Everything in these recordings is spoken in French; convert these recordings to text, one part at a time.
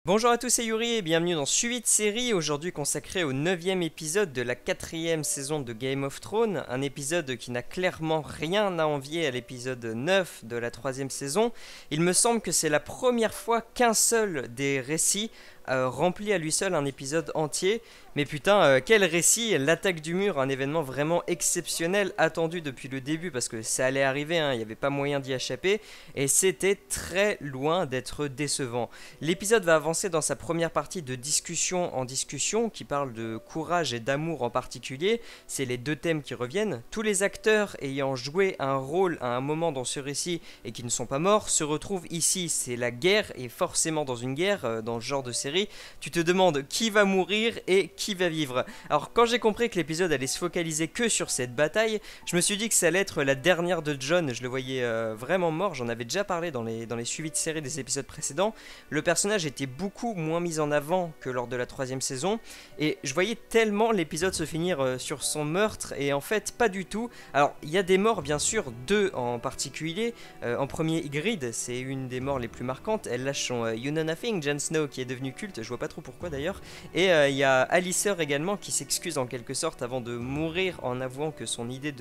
Bonjour à tous, c'est Yuri et bienvenue dans Suivi de série, aujourd'hui consacré au 9e épisode de la 4e saison de Game of Thrones, un épisode qui n'a clairement rien à envier à l'épisode 9 de la 3e saison. Il me semble que c'est la première fois qu'un seul des récits remplit à lui seul un épisode entier. Mais putain, quel récit! L'attaque du mur, un événement vraiment exceptionnel, attendu depuis le début parce que ça allait arriver, hein, il n'y avait pas moyen d'y échapper, et c'était très loin d'être décevant. L'épisode va avancer dans sa première partie de discussion en discussion, qui parle de courage et d'amour en particulier, c'est les deux thèmes qui reviennent. Tous les acteurs ayant joué un rôle à un moment dans ce récit et qui ne sont pas morts se retrouvent ici, c'est la guerre, et forcément dans une guerre, dans ce genre de série, tu te demandes qui va mourir et qui va vivre. Alors quand j'ai compris que l'épisode allait se focaliser que sur cette bataille, je me suis dit que ça allait être la dernière de Jon, je le voyais vraiment mort, j'en avais déjà parlé dans les suivis de série des épisodes précédents. Le personnage était beaucoup moins mis en avant que lors de la 3e saison, et je voyais tellement l'épisode se finir sur son meurtre, et en fait pas du tout. Alors il y a des morts bien sûr, deux en particulier. En premier, Ygritte, c'est une des morts les plus marquantes, elle lâche son You Know Nothing, Jon Snow, qui est devenu culte, je vois pas trop pourquoi d'ailleurs. Et il y a Aliceur également qui s'excuse en quelque sorte avant de mourir en avouant que son idée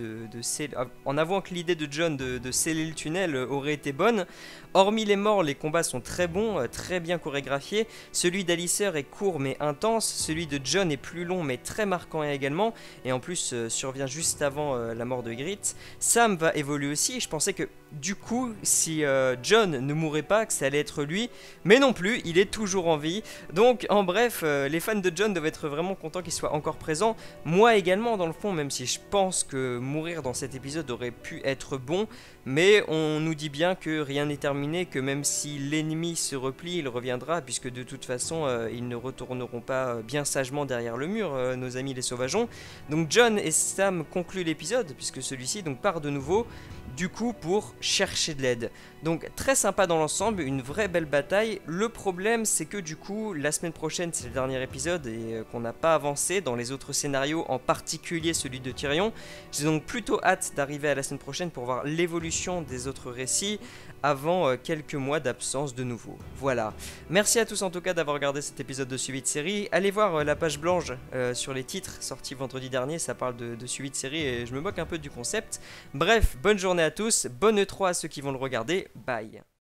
en avouant que l'idée de Jon de sceller le tunnel aurait été bonne. Hormis les morts, les combats sont très bons, très bien chorégraphiés. Celui d'Aliceur est court mais intense, celui de Jon est plus long mais très marquant également, et en plus survient juste avant la mort de Ygritte. Sam va évoluer aussi, je pensais que du coup si Jon ne mourait pas, que ça allait être lui, mais non plus, il est toujours en vie. Donc en bref, les fans de Jon doivent être vraiment contents qu'il soit encore présent. Moi également dans le fond, même si je pense que mourir dans cet épisode aurait pu être bon. Mais on nous dit bien que rien n'est terminé, que même si l'ennemi se replie, il reviendra, puisque de toute façon, ils ne retourneront pas bien sagement derrière le mur, nos amis les sauvageons. Donc Jon et Sam concluent l'épisode, puisque celui-ci donc part de nouveau, du coup pour chercher de l'aide. Donc très sympa dans l'ensemble, une vraie belle bataille. Le problème c'est que du coup, la semaine prochaine c'est le dernier épisode et qu'on n'a pas avancé dans les autres scénarios, en particulier celui de Tyrion. J'ai donc plutôt hâte d'arriver à la semaine prochaine pour voir l'évolution des autres récits avant quelques mois d'absence de nouveau. Voilà. Merci à tous en tout cas d'avoir regardé cet épisode de suivi de série. Allez voir la page blanche sur les titres sortis vendredi dernier, ça parle de suivi de série et je me moque un peu du concept. Bref, bonne journée à tous, bonne E3 à ceux qui vont le regarder, bye.